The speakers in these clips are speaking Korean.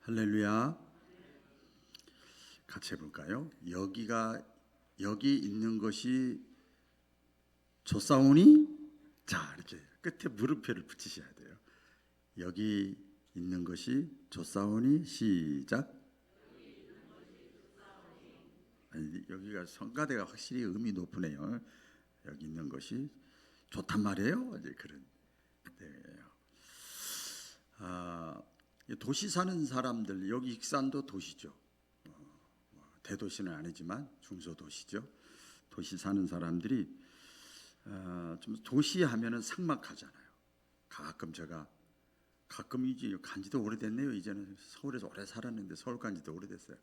할렐루야. 같이 해볼까요? 여기 있는 것이 좋사오니? 자, 이렇게 끝에 물음표를 붙이셔야 돼요. 여기 있는 것이 좋사오니? 시작. 아니, 여기가 성가대가 확실히 음이 높으네요. 여기 있는 것이 좋단 말이에요. 이제 그런 때예요. 도시 사는 사람들, 여기 익산도 도시죠. 대도시는 아니지만 중소도시죠. 도시 사는 사람들이 좀 도시 하면은 삭막하잖아요. 가끔 이제 간지도 오래됐네요. 이제는 서울에서 오래 살았는데 서울 간지도 오래됐어요.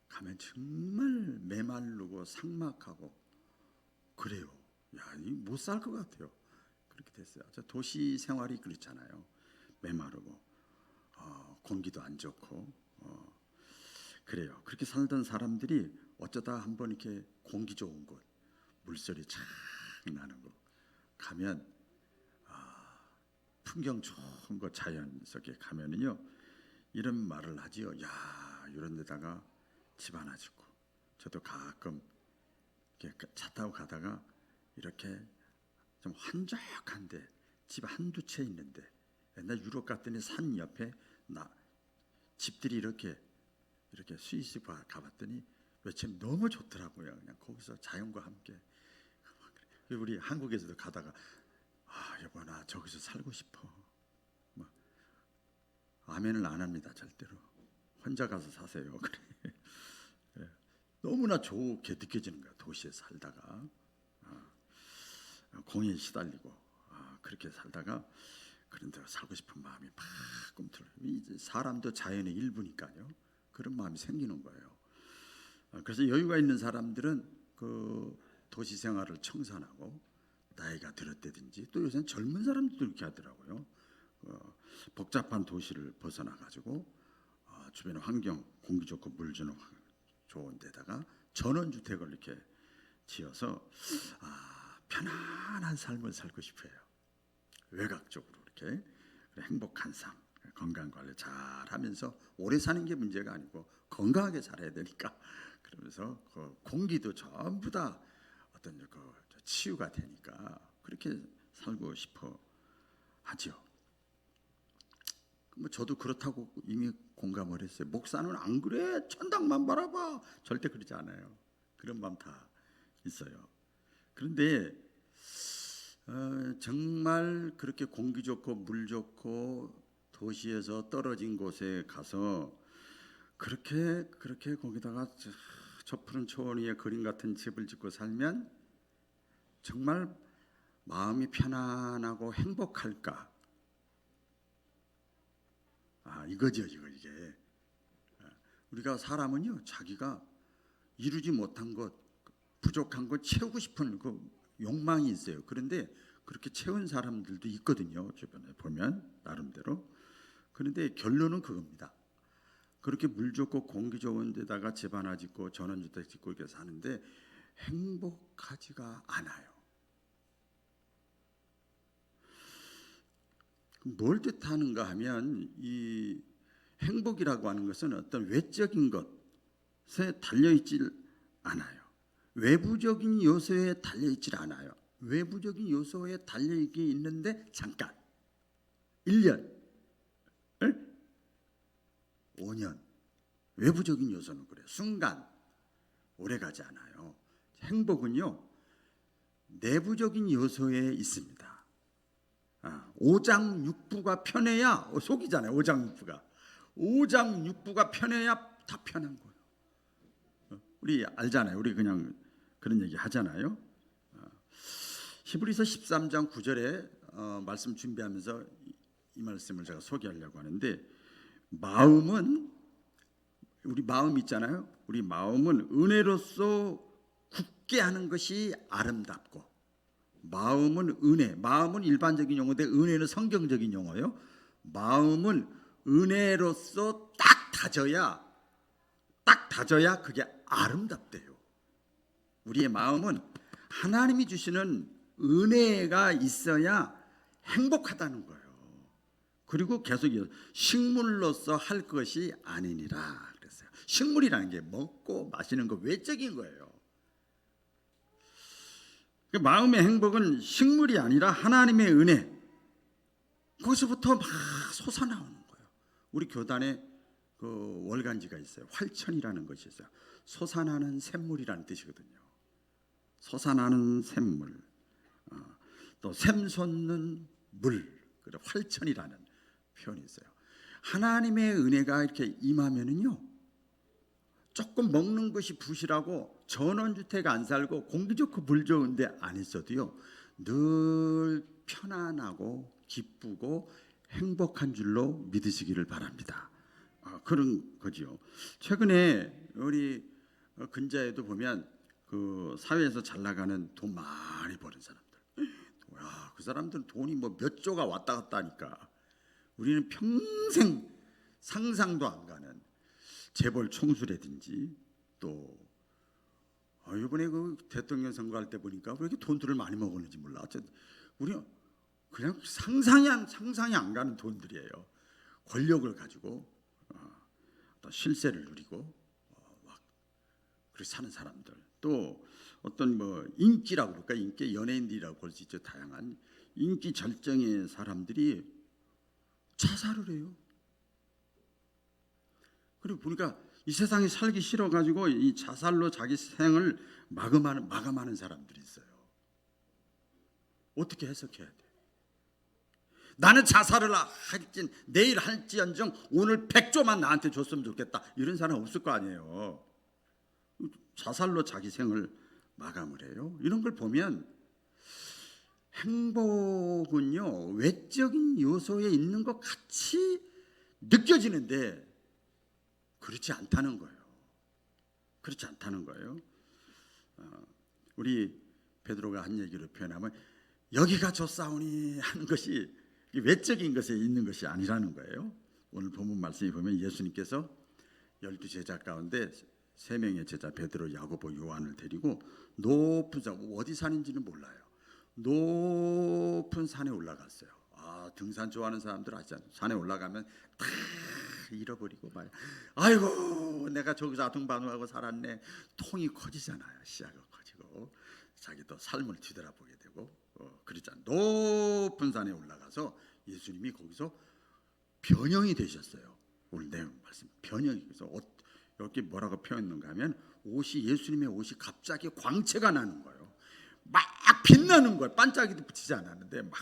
가면 정말 메마르고 삭막하고 그래요. 야, 못 살 것 같아요. 그렇게 됐어요. 도시 생활이 그렇잖아요. 메마르고 공기도 안 좋고 그래요. 그렇게 살던 사람들이 어쩌다 한번 이렇게 공기 좋은 곳, 물소리 착 나는 곳 가면 풍경 좋은 곳 자연 속에 가면은요 이런 말을 하지요. 야, 이런 데다가 집 하나 짓고. 저도 가끔 이렇게 차 타고 가다가 이렇게 좀 한적한데 집 한두 채 있는데, 옛날 유럽 갔더니 산 옆에 집들이 이렇게 스위스 가봤더니 몇 채 너무 좋더라고요. 그냥 거기서 자연과 함께. 우리 한국에서도 가다가 여보 나 저기서 살고 싶어. 아멘을 안 합니다. 절대로. 혼자 가서 사세요. 그래. 너무나 좋게 느껴지는 거야. 도시에 살다가 공에 시달리고 그렇게 살다가 그런 데 살고 싶은 마음이 막 꿈틀어요. 사람도 자연의 일부니까요. 그런 마음이 생기는 거예요. 그래서 여유가 있는 사람들은 그 도시 생활을 청산하고 나이가 들었다든지, 또 요새는 젊은 사람들도 이렇게 하더라고요. 복잡한 도시를 벗어나 가지고 주변 환경, 공기 좋고 물 좋은 데다가 전원주택을 이렇게 지어서 편안한 삶을 살고 싶어요. 외곽적으로 이렇게 행복한 삶, 건강 관리 잘 하면서 오래 사는 게 문제가 아니고 건강하게 살아야 되니까, 그러면서 그 공기도 전부 다 어떤 치유가 되니까 그렇게 살고 싶어 하죠. 저도 그렇다고 이미 공감을 했어요. 목사는 안 그래? 천당만 바라봐. 절대 그러지 않아요. 그런 마음 다 있어요. 그런데 정말 그렇게 공기 좋고 물 좋고 도시에서 떨어진 곳에 가서 그렇게 거기다가 저 푸른 초원 위에 그림 같은 집을 짓고 살면 정말 마음이 편안하고 행복할까? 이거죠, 이게. 우리가 사람은요, 자기가 이루지 못한 것, 부족한 것 채우고 싶은 그 욕망이 있어요. 그런데 그렇게 채운 사람들도 있거든요. 주변에 보면 나름대로. 그런데 결론은 그겁니다. 그렇게 물 좋고 공기 좋은 데다가 집 하나 짓고 전원주택 짓고 이렇게 사는데 행복하지가 않아요. 뭘 뜻하는가 하면, 이 행복이라고 하는 것은 어떤 외적인 것에 달려있질 않아요. 외부적인 요소에 달려있질 않아요. 외부적인 요소에 달려있게 있는데 잠깐 1년 5년 외부적인 요소는 그래요. 순간 오래가지 않아요. 행복은요 내부적인 요소에 있습니다. 오장육부가 편해야 속이잖아요. 오장육부가 편해야 다 편한 거예요. 우리 알잖아요. 우리 그냥 그런 얘기 하잖아요. 히브리서 13장 9절에 말씀 준비하면서 이 말씀을 제가 소개하려고 하는데, 우리 마음 있잖아요. 우리 마음은 은혜로서 굳게 하는 것이 아름답고, 마음은 일반적인 용어인데 은혜는 성경적인 용어예요. 마음은 은혜로서 딱 다져야 그게 아름답대요. 우리의 마음은 하나님이 주시는 은혜가 있어야 행복하다는 거예요. 그리고 계속 식물로서 할 것이 아니니라 그랬어요. 식물이라는 게 먹고 마시는 거 외적인 거예요. 마음의 행복은 식물이 아니라 하나님의 은혜, 거기서부터 막 솟아나오는 거예요. 우리 교단에 그 월간지가 있어요. 활천이라는 것이 있어요. 솟아나는 샘물이라는 뜻이거든요. 솟아나는 샘물, 또 샘솟는 물, 활천이라는 표현이 있어요. 하나님의 은혜가 이렇게 임하면은요, 조금 먹는 것이 부실하고 전원주택 안 살고 공기 좋고 물 좋은데 안 있어도요, 늘 편안하고 기쁘고 행복한 줄로 믿으시기를 바랍니다. 그런 거지요. 최근에 우리 근자에도 보면 그 사회에서 잘 나가는 돈 많이 버는 사람들, 그 사람들은 돈이 뭐 몇 조가 왔다 갔다 하니까 우리는 평생 상상도 안 가는 재벌 총수라든지, 또 이번에 그 대통령 선거할 때 보니까 왜 이렇게 돈들을 많이 먹었는지 몰라. 우리는 그냥 상상이 안 가는 돈들이에요. 권력을 가지고 어떤 실세를 누리고 막 그렇게 사는 사람들, 또 어떤 뭐 인기라고 그럴까, 인기 연예인들이라고 볼 수 있죠. 다양한 인기 절정의 사람들이 자살을 해요. 그리고 보니까 이 세상에 살기 싫어 가지고 이 자살로 자기 생을 마감하는 사람들이 있어요. 어떻게 해석해야 돼? 나는 자살을 내일 할지언정 오늘 100조만 나한테 줬으면 좋겠다, 이런 사람 없을 거 아니에요. 자살로 자기 생을 마감을 해요. 이런 걸 보면 행복은요, 외적인 요소에 있는 것 같이 느껴지는데 그렇지 않다는 거예요. 그렇지 않다는 거예요. 우리 베드로가 한 얘기로 표현하면 여기가 좋사오니 하는 것이 외적인 것에 있는 것이 아니라는 거예요. 오늘 본문 말씀에 보면 예수님께서 12제자 가운데 3명의 제자 베드로, 야고보, 요한을 데리고 높은 산, 어디 산인지는 몰라요. 높은 산에 올라갔어요. 등산 좋아하는 사람들 아시잖아요. 산에 올라가면 다 잃어버리고 막, 아이고 내가 저기서 아둥바둥하고 살았네. 통이 커지잖아요. 시야가 커지고 자기도 삶을 뒤돌아보게 되고 그러잖아요. 높은 산에 올라가서 예수님이 거기서 변형이 되셨어요. 오늘 내용 말씀 변형이 돼서 여기 뭐라고 표현했는가 하면 예수님의 옷이 갑자기 광채가 나는 거예요. 막 빛나는 거예요. 반짝이도 붙이지 않았는데 막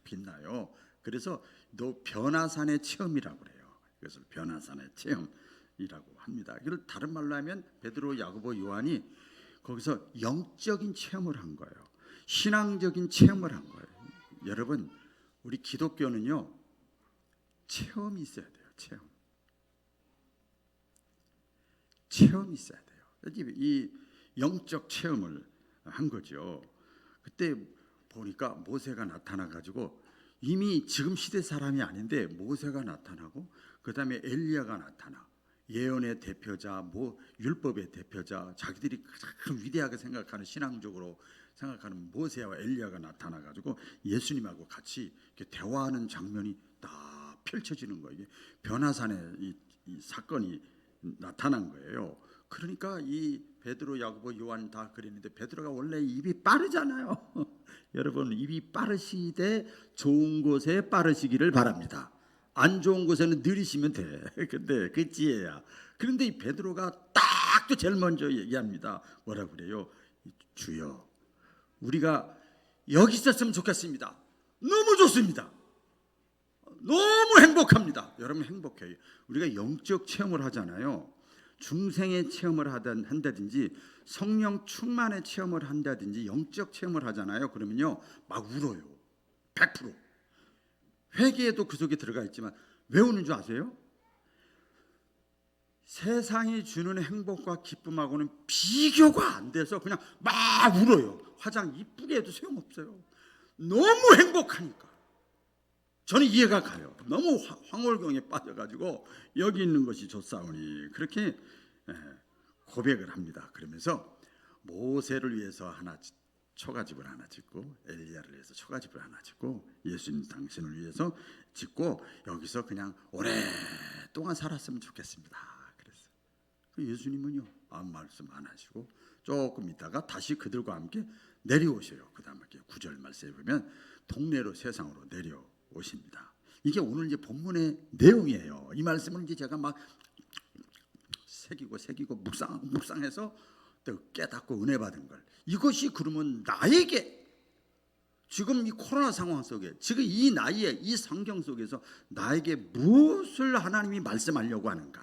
빛나요. 그래서 변화산의 체험이라고 그래요. 그래서 변화산의 체험이라고 합니다. 이걸 다른 말로 하면 베드로, 야고보, 요한이 거기서 영적인 체험을 한 거예요. 신앙적인 체험을 한 거예요. 여러분, 우리 기독교는요, 체험이 있어야 돼요. 체험이 있어야 돼요. 이 영적 체험을 한 거죠. 그때 보니까 모세가 나타나 가지고, 이미 지금 시대 사람이 아닌데 모세가 나타나고, 그 다음에 엘리야가 나타나, 예언의 대표자, 율법의 대표자, 자기들이 가장 위대하게 생각하는, 신앙적으로 생각하는 모세와 엘리야가 나타나 가지고 예수님하고 같이 이렇게 대화하는 장면이 딱 펼쳐지는 거예요. 이게 변화산의 이 사건이 나타난 거예요. 그러니까 이 베드로, 야고보, 요한 다 그랬는데, 베드로가 원래 입이 빠르잖아요. 여러분, 입이 빠르시되 좋은 곳에 빠르시기를 바랍니다. 안 좋은 곳에는 느리시면 돼. 근데 그 지혜야. 그런데 이 베드로가 딱 또 제일 먼저 얘기합니다. 뭐라고 그래요? 주여, 우리가 여기 있었으면 좋겠습니다. 너무 좋습니다. 너무 행복합니다. 여러분, 행복해요. 우리가 영적 체험을 하잖아요. 중생의 체험을 한다든지, 성령 충만의 체험을 한다든지, 영적 체험을 하잖아요. 그러면요, 막 울어요. 100%. 회개에도 그 속에 들어가 있지만 왜 우는 줄 아세요? 세상이 주는 행복과 기쁨하고는 비교가 안 돼서 그냥 막 울어요. 화장 이쁘게 해도 소용없어요. 너무 행복하니까. 저는 이해가 가요. 너무 황홀경에 빠져가지고 여기 있는 것이 좋사오니, 그렇게 고백을 합니다. 그러면서 모세를 위해서 하나 초가집을 하나 짓고 엘리야를 위해서 초가집을 하나 짓고 예수님 당신을 위해서 짓고 여기서 그냥 오랫동안 살았으면 좋겠습니다. 그랬어요. 예수님은요 아무 말씀 안 하시고 조금 있다가 다시 그들과 함께 내려오셔요. 그 다음에 9절 말씀에 보면 동네로 세상으로 내려오십니다. 이게 오늘 이제 본문의 내용이에요. 이 말씀을 이제 제가 막 새기고 묵상해서 또 깨닫고 은혜 받은 걸, 이것이 그러면 나에게 지금 이 코로나 상황 속에 지금 이 나이에 이 성경 속에서 나에게 무엇을 하나님이 말씀하려고 하는가,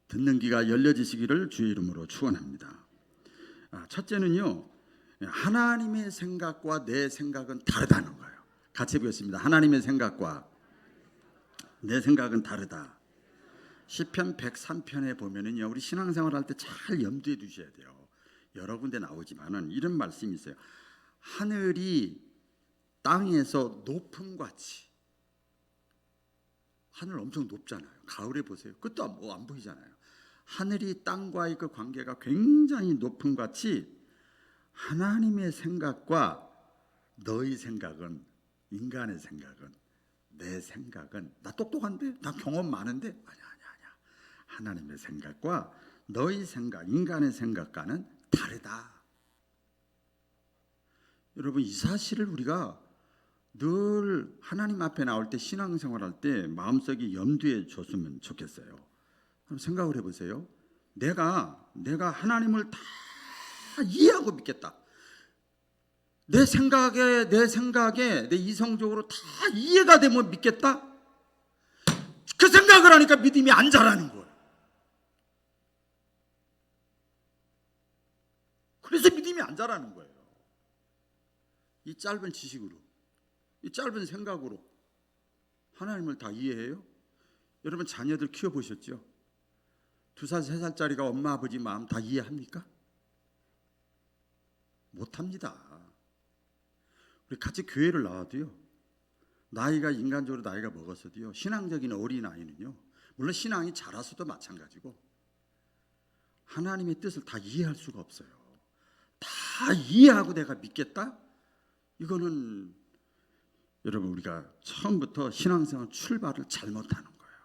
듣는 귀가 열려지시기를 주의 이름으로 축원합니다. 첫째는요, 하나님의 생각과 내 생각은 다르다는 거예요. 같이 보겠습니다. 하나님의 생각과 내 생각은 다르다. 시편 103편에 보면은요, 우리 신앙생활 할 때 잘 염두에 두셔야 돼요. 여러 군데 나오지만은 이런 말씀이 있어요. 하늘이 땅에서 높음같이, 하늘 엄청 높잖아요. 가을에 보세요. 끝도 뭐 안 보이잖아요. 하늘이 땅과의 그 관계가 굉장히 높음같이 하나님의 생각과 너희 생각은, 인간의 생각은, 내 생각은, 나 똑똑한데, 나 경험 많은데, 아니야. 하나님의 생각과 너희 생각, 인간의 생각과는 다르다. 여러분, 이 사실을 우리가 늘 하나님 앞에 나올 때, 신앙생활할 때 마음속에 염두에 줬으면 좋겠어요. 그럼 생각을 해보세요. 내가 하나님을 다 이해하고 믿겠다. 내 생각에 내 이성적으로 다 이해가 되면 믿겠다. 그 생각을 하니까 믿음이 안 자라는 거예요. 그래서 믿음이 안 자라는 거예요. 이 짧은 지식으로, 이 짧은 생각으로 하나님을 다 이해해요? 여러분 자녀들 키워보셨죠? 2살, 3살짜리가 엄마 아버지 마음 다 이해합니까? 못합니다. 우리 같이 교회를 나와도요, 나이가 인간적으로 나이가 먹었어도요, 신앙적인 어린아이는요, 물론 신앙이 자라서도 마찬가지고 하나님의 뜻을 다 이해할 수가 없어요. 다 이해하고 내가 믿겠다? 이거는 여러분 우리가 처음부터 신앙생활 출발을 잘못하는 거예요.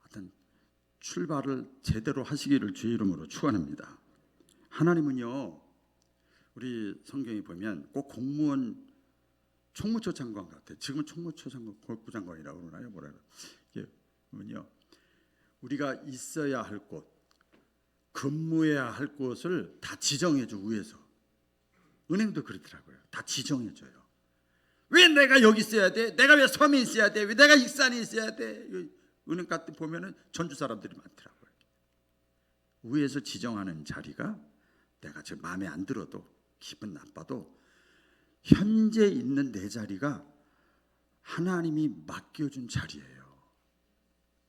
하여튼 출발을 제대로 하시기를 주의 이름으로 축원합니다. 하나님은요, 우리 성경에 보면 꼭 공무원 총무처 장관 같아요. 지금은 총무처 장관, 골프 장관이라고 그러나요? 뭐라고? 이게 보면요, 우리가 있어야 할 곳, 근무해야 할 곳을 다 지정해줘. 위에서 은행도 그렇더라고요. 다 지정해줘요. 왜 내가 여기 있어야 돼? 내가 왜 섬에 있어야 돼? 왜 내가 익산에 있어야 돼? 은행 같은 보면은 전주 사람들이 많더라고요. 위에서 지정하는 자리가 내가 저 마음에 안 들어도, 기분 나빠도 현재 있는 내 자리가 하나님이 맡겨준 자리예요.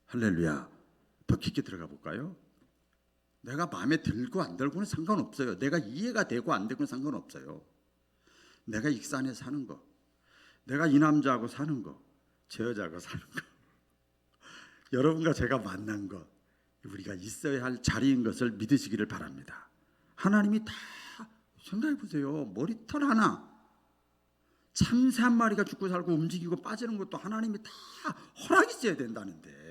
할렐루야. 더 깊게 들어가 볼까요? 내가 마음에 들고 안 들고는 상관없어요. 내가 이해가 되고 안 되고는 상관없어요. 내가 익산에 사는 거, 내가 이 남자하고 사는 거, 저 여자하고 사는 거, 여러분과 제가 만난 거, 우리가 있어야 할 자리인 것을 믿으시기를 바랍니다. 하나님이 다 생각해 보세요. 머리털 하나, 참새 한 마리가 죽고 살고 움직이고 빠지는 것도 하나님이 다 허락이 있어야 된다는데,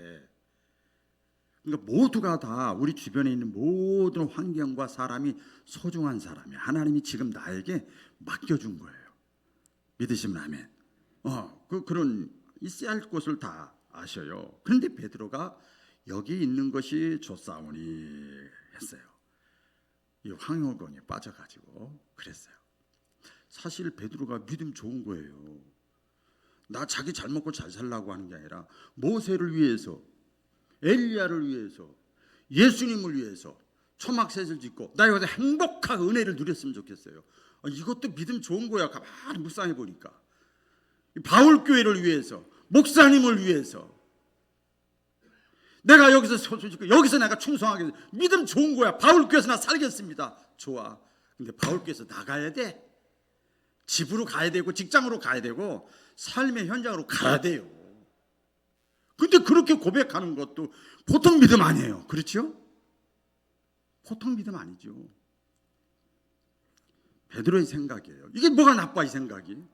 그러니까 모두가 다, 우리 주변에 있는 모든 환경과 사람이 소중한 사람이 하나님이 지금 나에게 맡겨준 거예요. 믿으시면 아멘. 그런 있어야 할 곳을 다 아셔요. 그런데 베드로가 여기 있는 것이 좋사오니 했어요. 이 황홀권에 빠져가지고 그랬어요. 사실 베드로가 믿음 좋은 거예요. 나 자기 잘 먹고 잘 살라고 하는 게 아니라 모세를 위해서, 엘리야를 위해서, 예수님을 위해서 초막셋을 짓고 나 여기서 행복한 은혜를 누렸으면 좋겠어요. 이것도 믿음 좋은 거야. 가만히 묵상해 보니까 바울교회를 위해서, 목사님을 위해서 내가 여기서 소식고 여기서 내가 충성하게, 믿음 좋은 거야. 바울교회에서 나 살겠습니다. 좋아. 근데 바울교회에서 나가야 돼. 집으로 가야 되고 직장으로 가야 되고 삶의 현장으로 가야 돼요. 근데 그렇게 고백하는 것도 보통 믿음 아니에요. 그렇죠? 보통 믿음 아니죠. 베드로의 생각이에요. 이게 뭐가 나빠 이 생각이?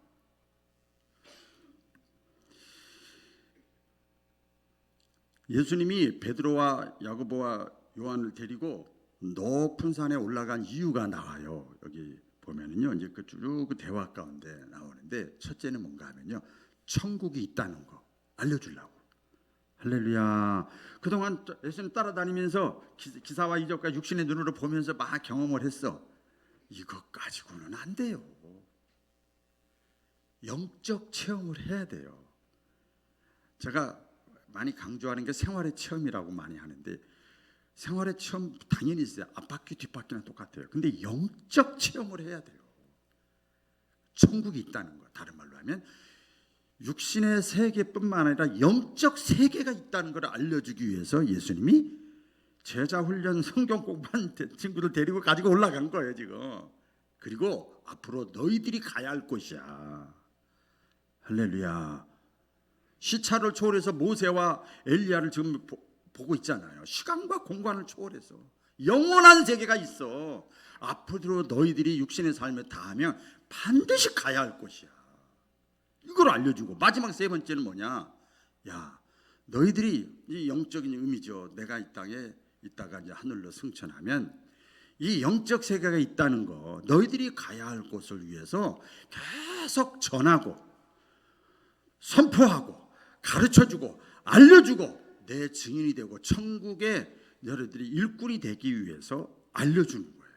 예수님이 베드로와 야고보와 요한을 데리고 높은 산에 올라간 이유가 나와요. 여기 보면은요, 이제 쭉 대화 가운데 나오는데 첫째는 뭔가 하면요, 천국이 있다는 거 알려주려고. 할렐루야. 그동안 예수님 따라다니면서 기사와 이적과 육신의 눈으로 보면서 막 경험을 했어. 이것 가지고는 안 돼요. 영적 체험을 해야 돼요. 제가 많이 강조하는 게 생활의 체험이라고 많이 하는데, 생활의 체험 당연히 있어요. 앞바퀴 뒷바퀴는 똑같아요. 근데 영적 체험을 해야 돼요. 천국이 있다는 거, 다른 말로 하면 육신의 세계뿐만 아니라 영적 세계가 있다는 걸 알려주기 위해서 예수님이 제자 훈련 성경 공부한 친구들 데리고 가지고 올라간 거예요 지금. 그리고 앞으로 너희들이 가야 할 곳이야. 할렐루야. 시차를 초월해서 모세와 엘리야를 지금 보고 있잖아요. 시간과 공간을 초월해서 영원한 세계가 있어. 앞으로 너희들이 육신의 삶에 다하면 반드시 가야 할 곳이야. 이걸 알려주고, 마지막 세 번째는 뭐냐? 야, 너희들이, 이 영적인 의미죠. 내가 이 땅에 있다가 이제 하늘로 승천하면 이 영적 세계가 있다는 거, 너희들이 가야 할 곳을 위해서 계속 전하고 선포하고 가르쳐주고 알려주고 내 증인이 되고 천국에 너희들이 일꾼이 되기 위해서 알려주는 거예요.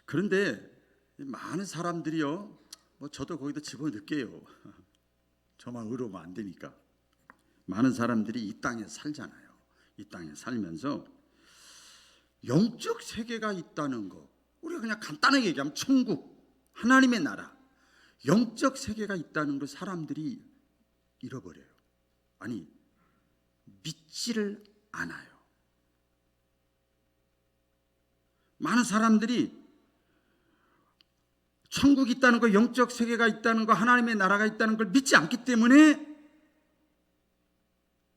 그런데 많은 사람들이요, 뭐 저도 거기다 집어넣을게요. 저만 의로우면 안 되니까. 많은 사람들이 이 땅에 살잖아요. 이 땅에 살면서 영적 세계가 있다는 거, 우리가 그냥 간단하게 얘기하면 천국, 하나님의 나라, 영적 세계가 있다는 걸 사람들이 잃어버려요. 아니, 믿지를 않아요. 많은 사람들이 천국이 있다는 거, 영적 세계가 있다는 거, 하나님의 나라가 있다는 걸 믿지 않기 때문에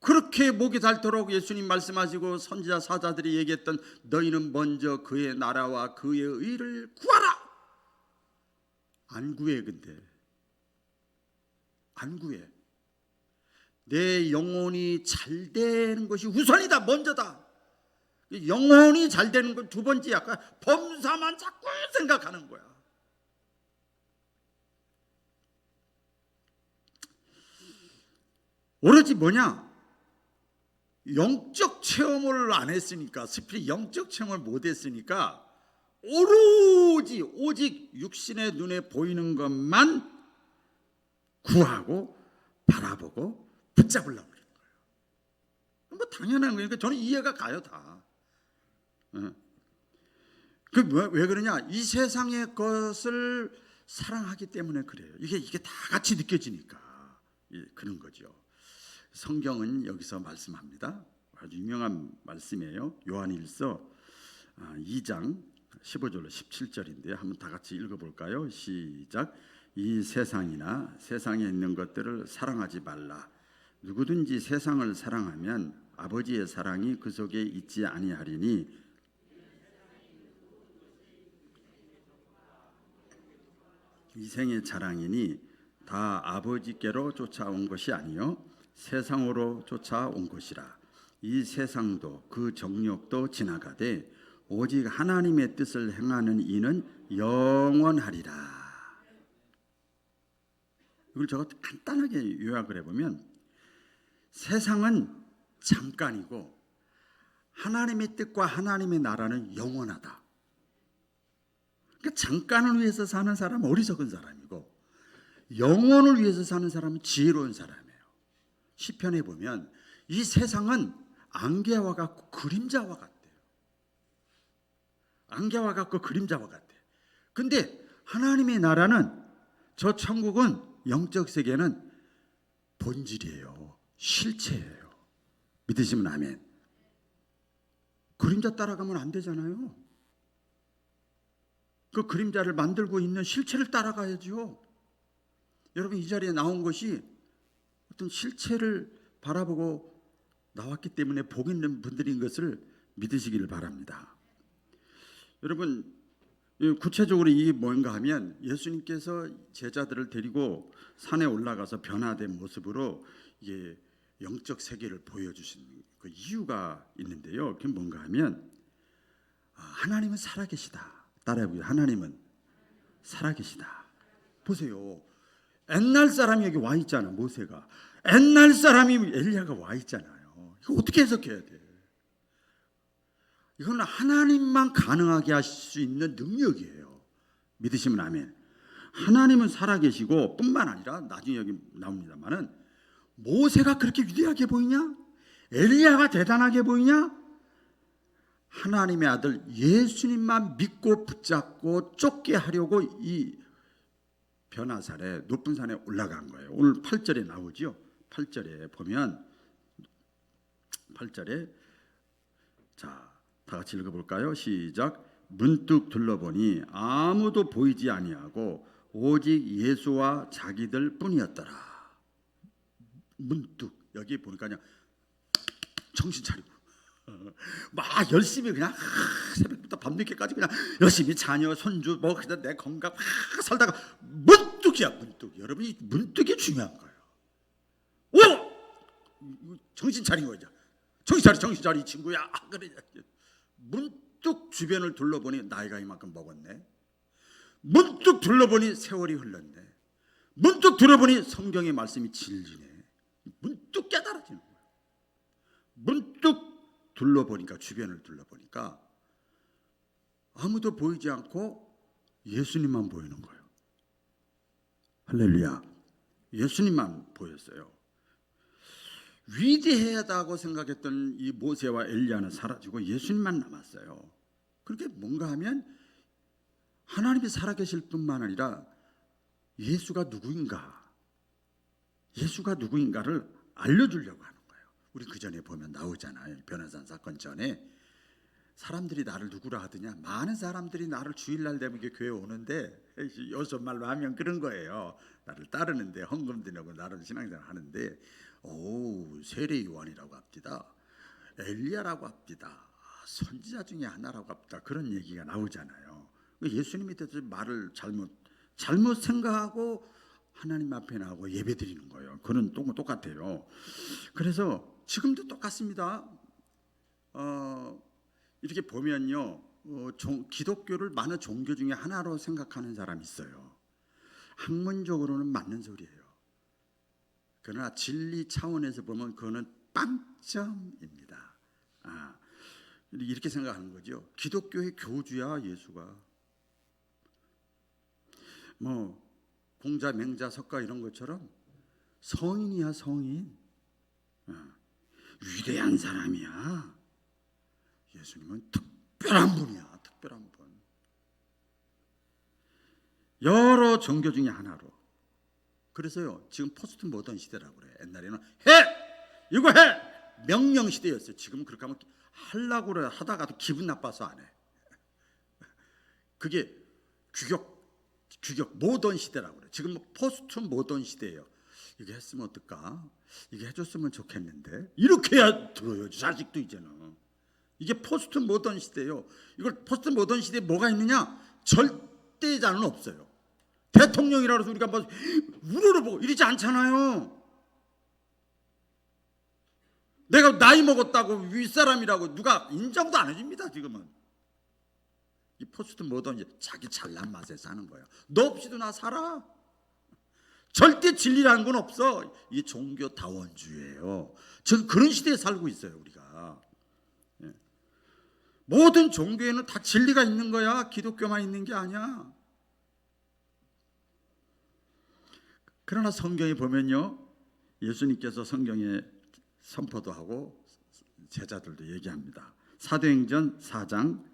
그렇게 목이 닳도록 예수님 말씀하시고 선지자 사자들이 얘기했던 너희는 먼저 그의 나라와 그의 의를 구하라. 안 구해. 근데 안 구해. 내 영혼이 잘 되는 것이 우선이다. 먼저다. 영혼이 잘 되는 건 두 번째. 약간 범사만 자꾸 생각하는 거야. 오로지 뭐냐? 영적 체험을 안 했으니까, 스피릿 영적 체험을 못 했으니까 오직 육신의 눈에 보이는 것만 구하고 바라보고 붙잡으려고 그러는 거예요. 뭐 당연한 거니까 저는 이해가 가요 다. 왜 그러냐? 이 세상의 것을 사랑하기 때문에 그래요. 이게 다 같이 느껴지니까 그런 거죠. 성경은 여기서 말씀합니다. 아주 유명한 말씀이에요. 요한일서 2장 15절로 17절인데요. 한번 다 같이 읽어볼까요? 시작. 이 세상이나 세상에 있는 것들을 사랑하지 말라. 누구든지 세상을 사랑하면 아버지의 사랑이 그 속에 있지 아니하리니 이생의 자랑이니 다 아버지께로 쫓아온 것이 아니요 세상으로 쫓아온 것이라. 이 세상도 그 정욕도 지나가되 오직 하나님의 뜻을 행하는 이는 영원하리라. 이걸 제가 간단하게 요약을 해보면 세상은 잠깐이고 하나님의 뜻과 하나님의 나라는 영원하다. 그러니까 잠깐을 위해서 사는 사람은 어리석은 사람이고 영원을 위해서 사는 사람은 지혜로운 사람이에요. 시편에 보면 이 세상은 안개와 같고 그림자와 같대요. 안개와 같고 그림자와 같대. 근데 하나님의 나라는, 저 천국은, 영적 세계는 본질이에요. 실체예요. 믿으시면 아멘. 그림자 따라가면 안 되잖아요. 그 그림자를 만들고 있는 실체를 따라가야죠. 여러분, 이 자리에 나온 것이 어떤 실체를 바라보고 나왔기 때문에 복 있는 분들인 것을 믿으시기를 바랍니다. 여러분 구체적으로 이게 뭔가 하면 예수님께서 제자들을 데리고 산에 올라가서 변화된 모습으로 이게 영적 세계를 보여주신 그 이유가 있는데요. 그게 뭔가 하면 하나님은 살아계시다. 따라해보세요. 하나님은 살아계시다. 보세요. 옛날 사람이 여기 와 있잖아. 모세가. 옛날 사람이 엘리야가 와 있잖아요. 이거 어떻게 해석해야 돼? 이건 하나님만 가능하게 하실 수 있는 능력이에요. 믿으시면 아멘. 하나님은 살아계시고 뿐만 아니라 나중에 여기 나옵니다만은 모세가 그렇게 위대하게 보이냐? 엘리야가 대단하게 보이냐? 하나님의 아들 예수님만 믿고 붙잡고 쫓게 하려고 이 변화산에 높은 산에 올라간 거예요. 오늘 8절에 나오죠. 8절에 보면 8절에 자, 다 같이 읽어볼까요? 시작. 문득 둘러보니 아무도 보이지 아니하고 오직 예수와 자기들 뿐이었더라. 문득 여기 보니까 그냥 정신 차리고 막 열심히 그냥 새벽부터 밤늦게까지 그냥 열심히 자녀 손주 뭐 그냥 내 건강 막 살다가 문득이야. 문득. 여러분이 문득이 중요한 거예요. 오! 정신 차린 거죠. 정신 차리 친구야. 그래. 문득 주변을 둘러보니 나이가 이만큼 먹었네. 문득 둘러보니 세월이 흘렀네. 문득 둘러보니 성경의 말씀이 진리네. 문득 깨달아지는 거예요. 문득 둘러보니까 주변을 둘러보니까 아무도 보이지 않고 예수님만 보이는 거예요. 할렐루야. 예수님만 보였어요. 위대하다고 생각했던 이 모세와 엘리야는 사라지고 예수님만 남았어요. 그렇게 뭔가 하면 하나님이 살아계실 뿐만 아니라 예수가 누구인가를 알려주려고 하는 거예요. 우리 그 전에 보면 나오잖아요. 변화산 사건 전에 사람들이 나를 누구라 하더냐. 많은 사람들이 나를 주일날 되면 교회 오는데 요즘 말로 하면 그런 거예요. 나를 따르는데 헌금 드리고 나를 신앙생활 하는데 세례 요한이라고 합디다. 엘리야라고 합디다. 선지자 중에 하나라고 합디다. 그런 얘기가 나오잖아요. 예수님이 대해서 말을 잘못 생각하고 하나님 앞에 나오고 예배 드리는 거예요. 그건 똑같아요. 그래서 지금도 똑같습니다. 이렇게 보면요, 기독교를 많은 종교 중에 하나로 생각하는 사람이 있어요. 학문적으로는 맞는 소리예요. 그러나 진리 차원에서 보면 그거는 빵점입니다. 이렇게 생각하는 거죠. 기독교의 교주야 예수가. 뭐 공자, 맹자, 석가 이런 것처럼 성인이야 성인. 위대한 사람이야. 예수님은 특별한 분이야. 특별한 분. 여러 종교 중에 하나로. 그래서요 지금 포스트 모던 시대라고 그래. 옛날에는 이거 해 명령 시대였어요. 지금 그렇게 하면 하려고 그래. 하다가도 기분 나빠서 안 해. 그게 규격 모던 시대라고 그래. 지금 포스트 모던 시대예요. 이게 했으면 어떨까? 이게 해줬으면 좋겠는데 이렇게 해야 들어요. 자식도 이제는. 이게 포스트 모던 시대예요. 이걸 포스트 모던 시대에 뭐가 있느냐? 절대자는 없어요. 대통령이라 해서 우리가 뭐 우러러보고 이러지 않잖아요. 내가 나이 먹었다고 윗사람이라고 누가 인정도 안 해줍니다. 지금은 이 포스트 모던 자기 잘난 맛에 사는 거예요. 너 없이도 나 살아. 절대 진리라는 건 없어. 이게 종교다원주의예요. 지금 그런 시대에 살고 있어요. 우리가 모든 종교에는 다 진리가 있는 거야. 기독교만 있는 게 아니야. 그러나 성경에 보면요, 예수님께서 성경에 선포도 하고 제자들도 얘기합니다. 사도행전 4장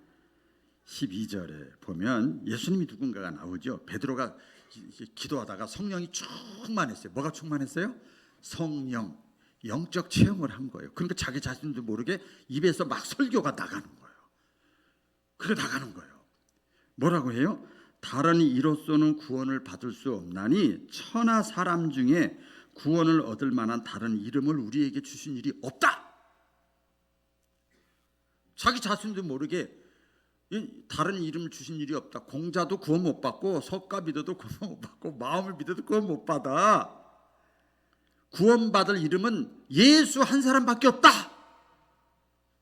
12절에 보면 예수님이 누군가가 나오죠. 베드로가 기도하다가 성령이 충만했어요. 뭐가 충만했어요? 성령, 영적 체험을 한 거예요. 그러니까 자기 자신도 모르게 입에서 막 설교가 나가는 거예요. 그게 나가는 거예요. 뭐라고 해요? 다른 이로서는 구원을 받을 수 없나니 천하 사람 중에 구원을 얻을 만한 다른 이름을 우리에게 주신 일이 없다. 자기 자신도 모르게 다른 이름을 주신 일이 없다. 공자도 구원 못 받고 석가 믿어도 구원 못 받고 마음을 믿어도 구원 못 받아. 구원받을 이름은 예수 한 사람밖에 없다.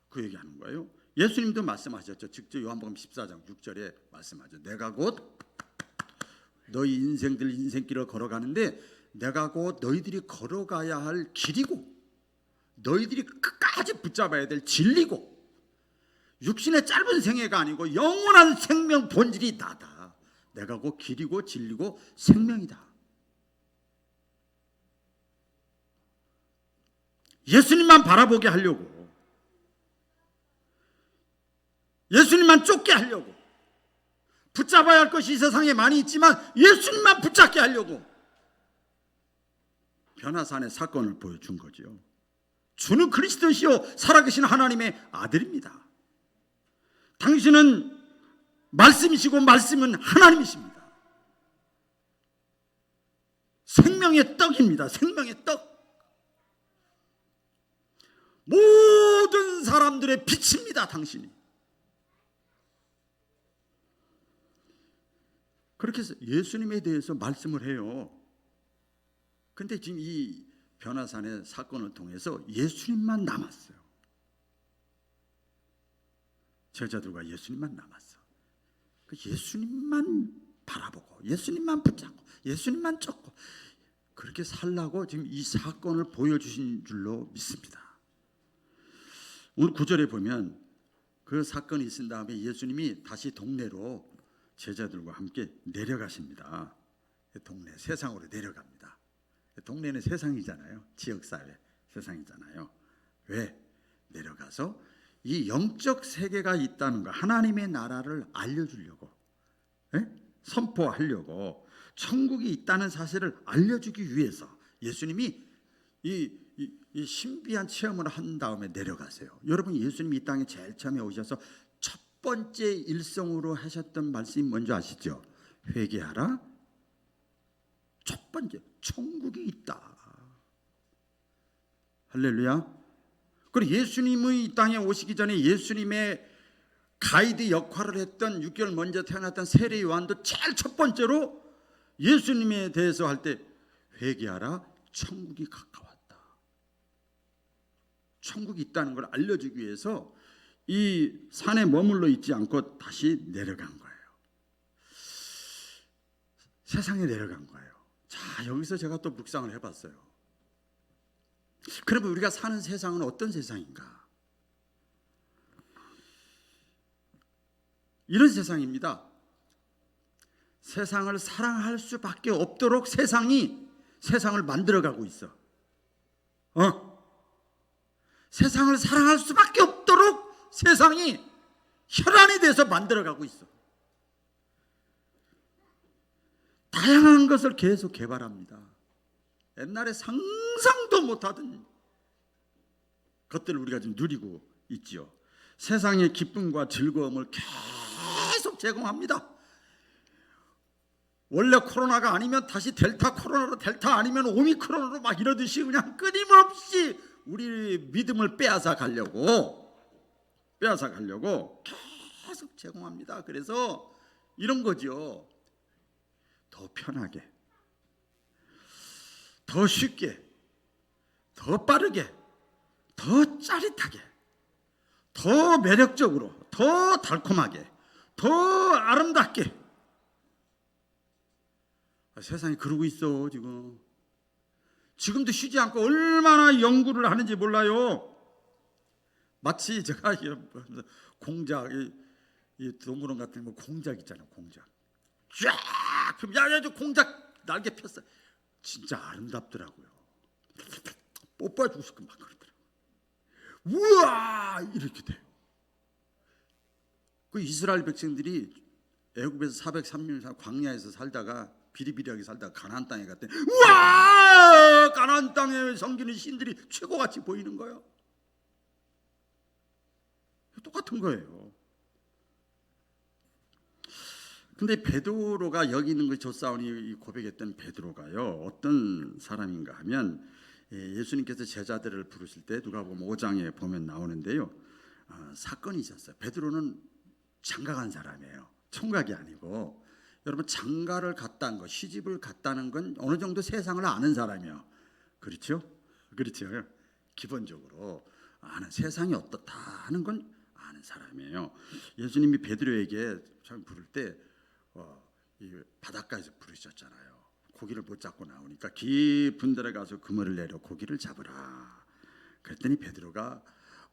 그 얘기하는 거예요. 예수님도 말씀하셨죠. 직접 요한복음 14장 6절에 말씀하죠. 내가 곧 너희 인생길을 걸어가는데 내가 곧 너희들이 걸어가야 할 길이고 너희들이 끝까지 붙잡아야 될 진리고 육신의 짧은 생애가 아니고 영원한 생명 본질이 나다. 내가 곧 길이고 진리고 생명이다. 예수님만 바라보게 하려고, 예수님만 쫓게 하려고, 붙잡아야 할 것이 이 세상에 많이 있지만 예수님만 붙잡게 하려고 변화산의 사건을 보여준 거죠. 주는 그리스도시요 살아계신 하나님의 아들입니다. 당신은 말씀이시고 말씀은 하나님이십니다. 생명의 떡입니다. 생명의 떡. 모든 사람들의 빛입니다. 당신이. 그렇게 해서 예수님에 대해서 말씀을 해요. 근데 지금 이 변화산의 사건을 통해서 예수님만 남았어요. 제자들과 예수님만 남았어. 그 예수님만 바라보고 예수님만 붙잡고 예수님만 쫓고 그렇게 살라고 지금 이 사건을 보여주신 줄로 믿습니다. 오늘 9절에 보면 그 사건이 있은 다음에 예수님이 다시 동네로 제자들과 함께 내려가십니다. 동네 세상으로 내려갑니다. 동네는 세상이잖아요. 지역사회 세상이잖아요. 왜? 내려가서 이 영적 세계가 있다는 거, 하나님의 나라를 알려주려고, 선포하려고, 천국이 있다는 사실을 알려주기 위해서 예수님이 이 신비한 체험을 한 다음에 내려가세요. 여러분, 예수님이 이 땅에 제일 처음에 오셔서 첫 번째 일성으로 하셨던 말씀이 뭔지 아시죠? 회개하라. 첫 번째, 천국이 있다. 할렐루야. 그리고 예수님이 이 땅에 오시기 전에 예수님의 가이드 역할을 했던 6개월 먼저 태어났던 세례 요한도 제일 첫 번째로 예수님에 대해서 할 때 회개하라. 천국이 가까웠다. 천국이 있다는 걸 알려주기 위해서 이 산에 머물러 있지 않고 다시 내려간 거예요. 세상에 내려간 거예요. 자, 여기서 제가 또 묵상을 해봤어요. 그러면 우리가 사는 세상은 어떤 세상인가? 이런 세상입니다. 세상을 사랑할 수밖에 없도록 세상이 세상을 만들어가고 있어. 세상을 사랑할 수밖에 없도록 세상이 혈안이 돼서 만들어가고 있어. 다양한 것을 계속 개발합니다. 옛날에 상상도 못하던 것들을 우리가 지금 누리고 있지요. 세상의 기쁨과 즐거움을 계속 제공합니다. 원래 코로나가 아니면 다시 델타 코로나로, 델타 아니면 오미크론으로 막 이러듯이 그냥 끊임없이 우리 믿음을 빼앗아 가려고 계속 제공합니다. 그래서 이런 거죠. 더 편하게, 더 쉽게, 더 빠르게, 더 짜릿하게, 더 매력적으로, 더 달콤하게, 더 아름답게. 세상이 그러고 있어. 지금도 쉬지 않고 얼마나 연구를 하는지 몰라요. 마치 제가 공작, 이 동물원 같은 거 공작 있잖아요. 공작 쫙 펴면 야야 저 공작 날개 폈어. 진짜 아름답더라고요. 뽀뽀해주고 싶고 막 그러더라고요. 우와 이렇게 돼. 그 이스라엘 백성들이 애굽에서 403년 광야에서 살다가 비리비리하게 살다가 가나안 땅에 갔더니 우와 가나안 땅에 섬기는 신들이 최고같이 보이는 거예요. 똑같은 거예요. 근데 베드로가 여기 있는 그 조사원이 고백했던 베드로가요 어떤 사람인가 하면 예수님께서 제자들을 부르실 때 누가복음 5장에 보면 나오는데요. 사건이 있었어요. 베드로는 장가간 사람이에요. 총각이 아니고. 여러분 장가를 갔다는 거, 시집을 갔다는 건 어느 정도 세상을 아는 사람이에요. 그렇죠? 그렇죠. 기본적으로 아는, 세상이 어떻다 하는 건 아는 사람이에요. 예수님이 베드로에게 처음 부를 때 이 바닷가에서 부르셨잖아요. 고기를 못 잡고 나오니까 깊은 데로 가서 그물을 내려 고기를 잡으라. 그랬더니 베드로가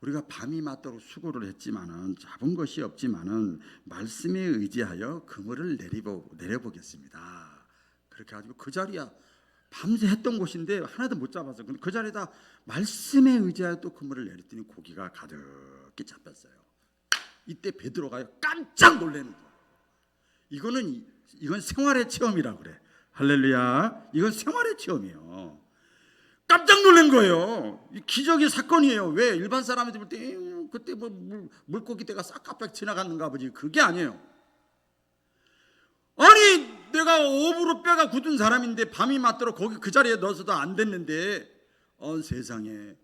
우리가 밤이 맞도록 수고를 했지만은 잡은 것이 없지만은 말씀에 의지하여 그물을 내려보겠습니다. 그렇게 가지고 그 자리야 밤새 했던 곳인데 하나도 못 잡아서 그 자리에다 말씀에 의지하여 또 그물을 내렸더니 고기가 가득히 잡혔어요. 이때 베드로가 깜짝 놀라는 거예요. 이건 생활의 체험이라고 그래. 할렐루야. 이건 생활의 체험이에요. 깜짝 놀란 거예요. 기적의 사건이에요. 왜? 일반 사람들이 볼 때 그때 뭐 물고기 떼가 싹 깜빡 지나갔는가 보지. 그게 아니에요. 아니 내가 업으로 뼈가 굳은 사람인데 밤이 맞도록 거기 그 자리에 넣어서도 안 됐는데 세상에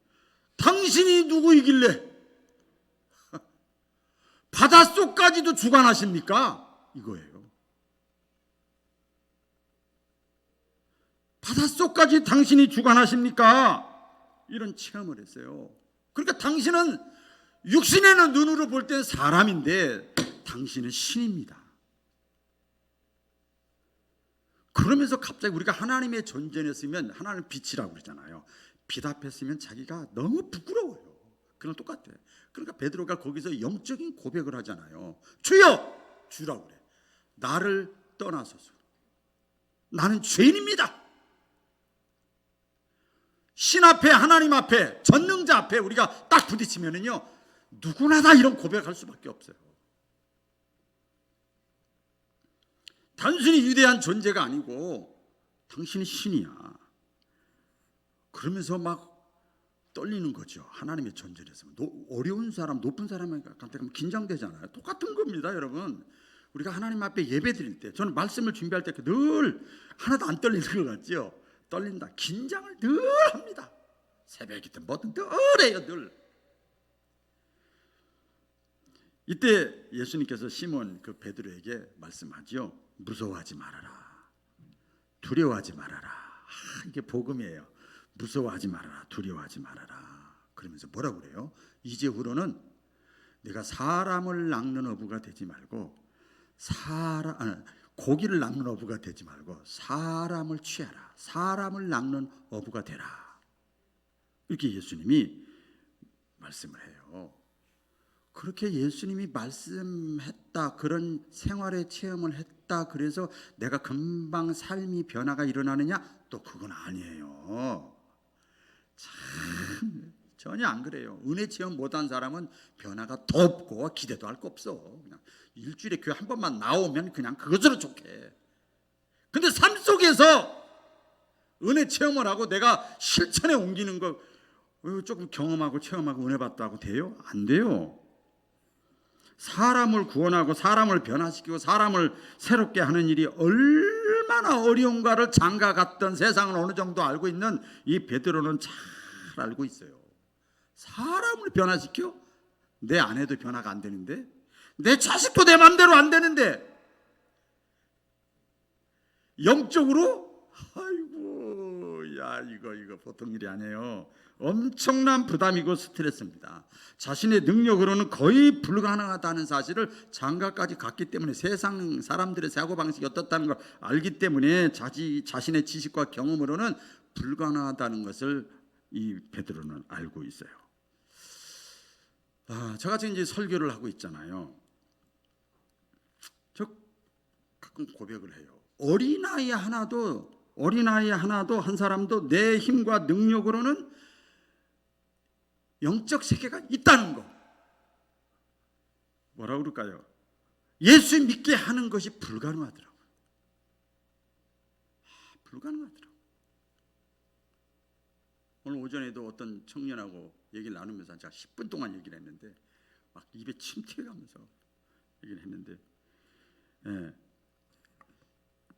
당신이 누구이길래 바닷속까지도 주관하십니까? 이거예요. 바닷속까지 당신이 주관하십니까? 이런 체험을 했어요. 그러니까 당신은 육신의 눈으로 볼 때 사람인데 당신은 신입니다. 그러면서 갑자기 우리가 하나님의 존재에 쓰면 하나님 빛이라고 그러잖아요. 빛 앞에 쓰면 자기가 너무 부끄러워요. 그랑 똑같아. 그러니까 베드로가 거기서 영적인 고백을 하잖아요. 주여! 주라고 그래. 나를 떠나소서. 나는 죄인입니다. 신 앞에, 하나님 앞에, 전능자 앞에 우리가 딱 부딪히면은요, 누구나 다 이런 고백할 수밖에 없어요. 단순히 위대한 존재가 아니고 당신이 신이야. 그러면서 막 떨리는 거죠. 하나님의 존재에서 어려운 사람, 높은 사람한테 가면 긴장되잖아요. 똑같은 겁니다, 여러분. 우리가 하나님 앞에 예배 드릴 때, 저는 말씀을 준비할 때 늘 하나도 안 떨리는 것 같죠. 떨린다. 긴장을 늘 합니다. 새벽이든 뭐든 늘 해요, 늘. 이때 예수님께서 시몬 그 베드로에게 말씀하죠. 무서워하지 말아라. 두려워하지 말아라. 이게 복음이에요. 무서워하지 말아라. 두려워하지 말아라. 그러면서 뭐라고 그래요? 이제후로는 내가 사람을 낚는 어부가 되지 말고 고기를 낚는 어부가 되지 말고 사람을 취하라. 사람을 낚는 어부가 되라. 이렇게 예수님이 말씀을 해요. 그렇게 예수님이 말씀했다. 그런 생활의 체험을 했다. 그래서 내가 금방 삶이 변화가 일어나느냐? 또 그건 아니에요. 참 전혀 안 그래요. 은혜 체험 못한 사람은 변화가 더 없고 기대도 할 거 없어. 그냥 일주일에 교회 한 번만 나오면 그냥 그것으로 좋게. 근데 삶 속에서 은혜 체험을 하고 내가 실천에 옮기는 거 조금 경험하고 체험하고 은혜 받다고 돼요? 안 돼요. 사람을 구원하고 사람을 변화시키고 사람을 새롭게 하는 일이 얼마나 어려운가를 장가 갔던 세상을 어느 정도 알고 있는 이 베드로는 잘 알고 있어요. 사람을 변화시켜? 내 아내도 변화가 안 되는데, 내 자식도 내 맘대로 안 되는데, 영적으로 아이고 야 이거 보통 일이 아니에요. 엄청난 부담이고 스트레스입니다. 자신의 능력으로는 거의 불가능하다는 사실을 장가까지 갔기 때문에 세상 사람들의 사고방식이 어떻다는 걸 알기 때문에 자신의 지식과 경험으로는 불가능하다는 것을 이 베드로는 알고 있어요. 저같이 이제 설교를 하고 있잖아요. 저 가끔 고백을 해요. 어린아이 하나도 한 사람도 내 힘과 능력으로는 영적 세계가 있다는 거. 뭐라고 그럴까요? 예수 믿게 하는 것이 불가능하더라고요. 불가능하더라고요. 오늘 오전에도 어떤 청년하고 얘기를 나누면서 제가 10분 동안 얘기를 했는데 막 입에 침 튀어가면서 얘기를 했는데,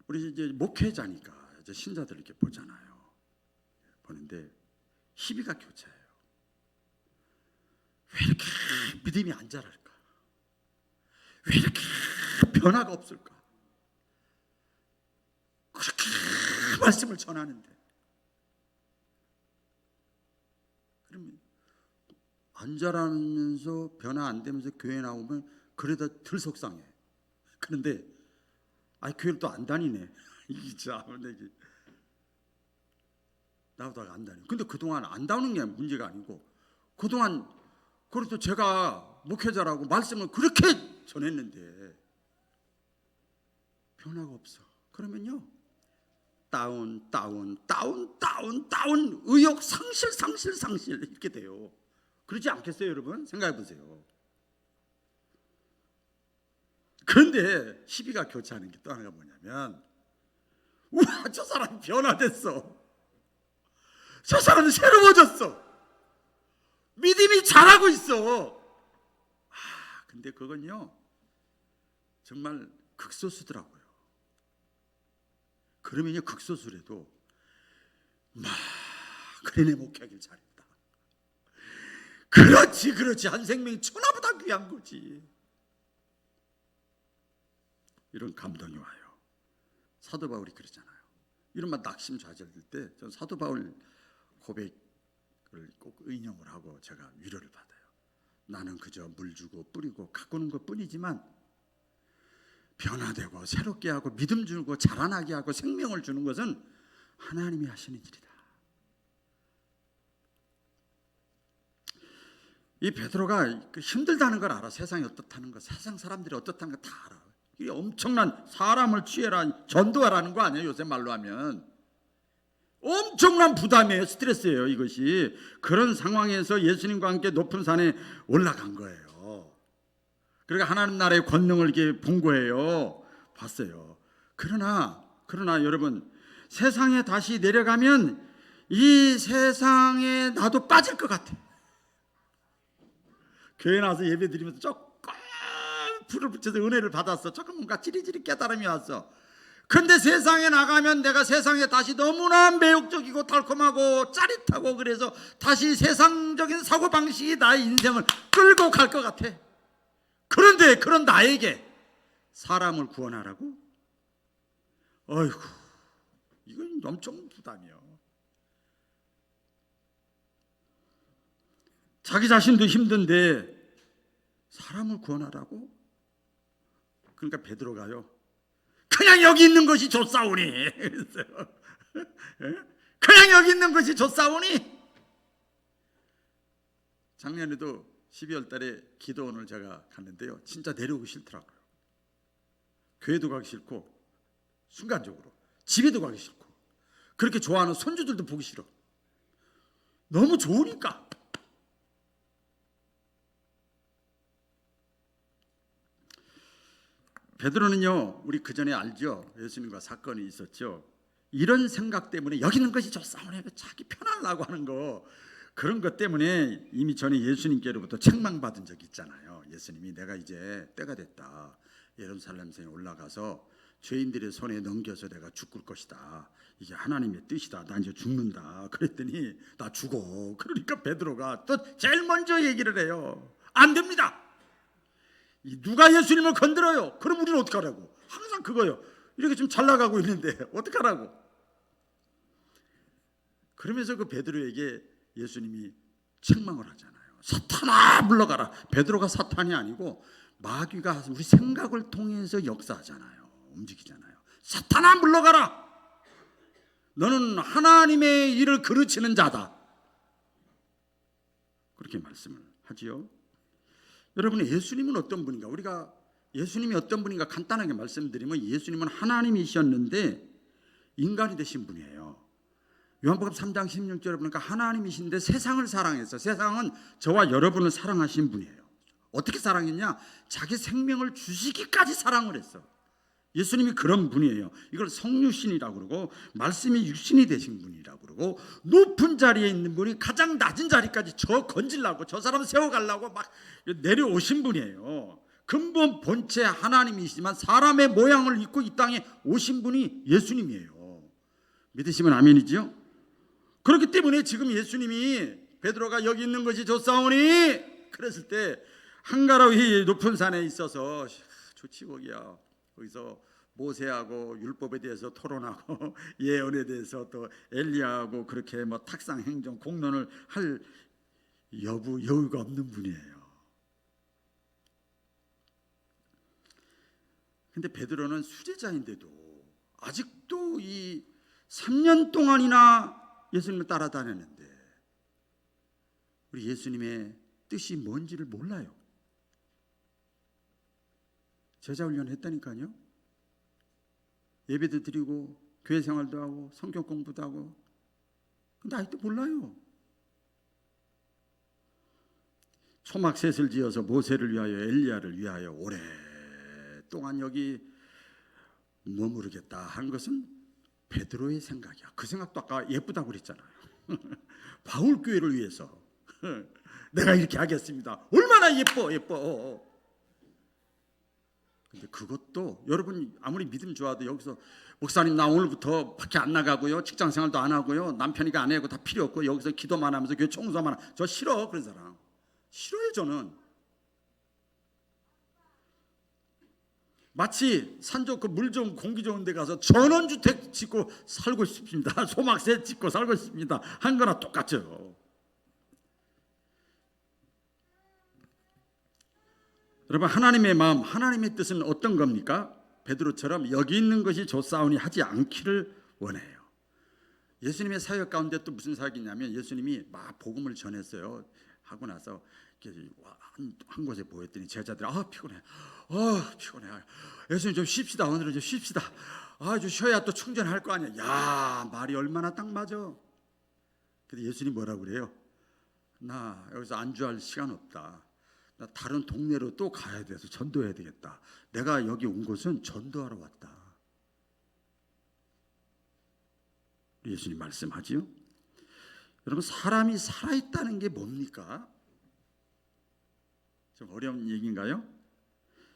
우리 이제 목회자니까 이제 신자들 이렇게 보잖아요. 보는데 희비가 교차해요. 왜 이렇게 믿음이 안 자랄까? 왜 이렇게 변화가 없을까? 그렇게 말씀을 전하는데 그러면 안 자라면서 변화 안 되면서 교회 나오면 그래다 덜 속상해. 그런데 교회를 또 안 다니네. 이게 참 나보다가 안 다니. 근데 그동안 안 다니는 게 문제가 아니고 그동안 그래도 제가 목회자라고 말씀을 그렇게 전했는데 변화가 없어. 그러면요 다운 의욕 상실 이렇게 돼요. 그렇지 않겠어요 여러분? 생각해 보세요. 그런데 시비가 교차하는 게 또 하나가 뭐냐면 우와 저 사람이 변화됐어. 저 사람이 새로워졌어. 믿음이 자라고 있어. 근데 그건요 정말 극소수더라고요. 그러면요 극소수라도 막 그래 내 목회하길 잘했다. 그렇지 한 생명이 천하보다 귀한 거지. 이런 감동이 와요. 사도 바울이 그러잖아요. 이런 막 낙심좌절될 때 전 사도 바울 고백을 꼭 인용을 하고 제가 위로를 받아요. 나는 그저 물 주고 뿌리고 가꾸는 것뿐이지만 변화되고 새롭게 하고 믿음 주고 자라나게 하고 생명을 주는 것은 하나님이 하시는 일이다. 이 베드로가 힘들다는 걸 알아. 세상이 어떻다는 거, 세상 사람들이 어떻다는 거 다 알아. 이게 엄청난 사람을 취해라 전도하라는 거 아니에요. 요새 말로 하면 엄청난 부담이에요. 스트레스예요 이것이. 그런 상황에서 예수님과 함께 높은 산에 올라간 거예요. 그러니까 하나님 나라의 권능을 이렇게 본 거예요. 봤어요. 그러나 여러분 세상에 다시 내려가면 이 세상에 나도 빠질 것 같아. 교회 나와서 예배 드리면서 조금 불을 붙여서 은혜를 받았어. 조금 뭔가 찌릿찌릿 깨달음이 왔어. 근데 세상에 나가면 내가 세상에 다시 너무나 매혹적이고 달콤하고 짜릿하고 그래서 다시 세상적인 사고방식이 나의 인생을 끌고 갈 것 같아. 그런데 그런 나에게 사람을 구원하라고? 어이구 이건 엄청 부담이요. 자기 자신도 힘든데 사람을 구원하라고? 그러니까 베드로가요 그냥 여기 있는 것이 좋사오니 그냥 여기 있는 것이 좋사오니. 작년에도 12월 달에 기도원을 제가 갔는데요 진짜 내려오기 싫더라고요. 교회도 가기 싫고 순간적으로 집에도 가기 싫고 그렇게 좋아하는 손주들도 보기 싫어. 너무 좋으니까. 베드로는요 우리 그 전에 알죠. 예수님과 사건이 있었죠. 이런 생각 때문에 여기 있는 것이 좋사오니 자기 편하려고 하는 거 그런 것 때문에 이미 전에 예수님께로부터 책망받은 적이 있잖아요. 예수님이 내가 이제 때가 됐다. 예루살렘성에 올라가서 죄인들의 손에 넘겨서 내가 죽을 것이다. 이게 하나님의 뜻이다. 나 이제 죽는다. 그랬더니 나 죽어. 그러니까 베드로가 또 제일 먼저 얘기를 해요. 안 됩니다. 누가 예수님을 건드려요? 그럼 우리는 어떡하라고? 항상 그거요. 이렇게 좀 잘 나가고 있는데 어떡하라고? 그러면서 그 베드로에게 예수님이 책망을 하잖아요. 사탄아 물러가라. 베드로가 사탄이 아니고 마귀가 우리 생각을 통해서 역사하잖아요. 움직이잖아요. 사탄아 물러가라. 너는 하나님의 일을 그르치는 자다. 그렇게 말씀을 하지요. 여러분 예수님은 어떤 분인가? 우리가 예수님이 어떤 분인가 간단하게 말씀드리면 예수님은 하나님이셨는데 인간이 되신 분이에요. 요한복음 3장 16절에 보니까 하나님이신데 세상을 사랑해서 세상은 저와 여러분을 사랑하신 분이에요. 어떻게 사랑했냐? 자기 생명을 주시기까지 사랑을 했어. 예수님이 그런 분이에요. 이걸 성육신이라고 그러고 말씀이 육신이 되신 분이라고 그러고 높은 자리에 있는 분이 가장 낮은 자리까지 저 건질라고 저 사람 세워가려고 막 내려오신 분이에요. 근본 본체 하나님이시지만 사람의 모양을 입고 이 땅에 오신 분이 예수님이에요. 믿으시면 아멘이죠? 그렇기 때문에 지금 예수님이 베드로가 여기 있는 것이 좋사오니 그랬을 때 한가로이 높은 산에 있어서 좋지 거기야. 거기서 모세하고 율법에 대해서 토론하고 예언에 대해서 또 엘리야하고 그렇게 뭐 탁상 행정 공론을 할 여유가 없는 분이에요. 근데 베드로는 수제자인데도 아직도 이 3년 동안이나 예수님을 따라다녔는데 우리 예수님의 뜻이 뭔지를 몰라요. 제자훈련 했다니까요. 예배도 드리고 교회 생활도 하고 성경 공부도 하고, 근데 아직도 몰라요. 초막셋을 지어서 모세를 위하여 엘리야를 위하여 오랫동안 여기 머무르겠다 한 것은 베드로의 생각이야. 그 생각도 아까 예쁘다고 그랬잖아요. 바울 교회를 위해서 내가 이렇게 하겠습니다. 얼마나 예뻐. 근데 그것도 여러분 아무리 믿음 좋아도 여기서 목사님 나 오늘부터 밖에 안 나가고요, 직장 생활도 안 하고요, 남편이가 안 해고 다 필요 없고 여기서 기도만 하면서 교회 청소만 하고, 저 싫어. 그런 사람 싫어요. 저는 마치 산 좋고 물 좋은 공기 좋은 데 가서 전원주택 짓고 살고 싶습니다. 소막새 짓고 살고 싶습니다 한 거나 똑같죠. 여러분, 하나님의 마음, 하나님의 뜻은 어떤 겁니까? 베드로처럼 여기 있는 것이 좋사오니 하지 않기를 원해요. 예수님의 사역 가운데 또 무슨 사역이냐면 예수님이 막 복음을 전했어요. 하고 나서 한 곳에 보였더니 제자들이 피곤해. 예수님 좀 쉽시다. 오늘은 좀 쉽시다. 좀 쉬어야 또 충전할 거 아니야. 야, 말이 얼마나 딱 맞아. 근데 예수님 뭐라고 그래요? 나 여기서 안주할 시간 없다. 나 다른 동네로 또 가야 돼서 전도해야 되겠다. 내가 여기 온 곳은 전도하러 왔다. 예수님 말씀하지요. 여러분, 사람이 살아있다는 게 뭡니까? 좀 어려운 얘기인가요?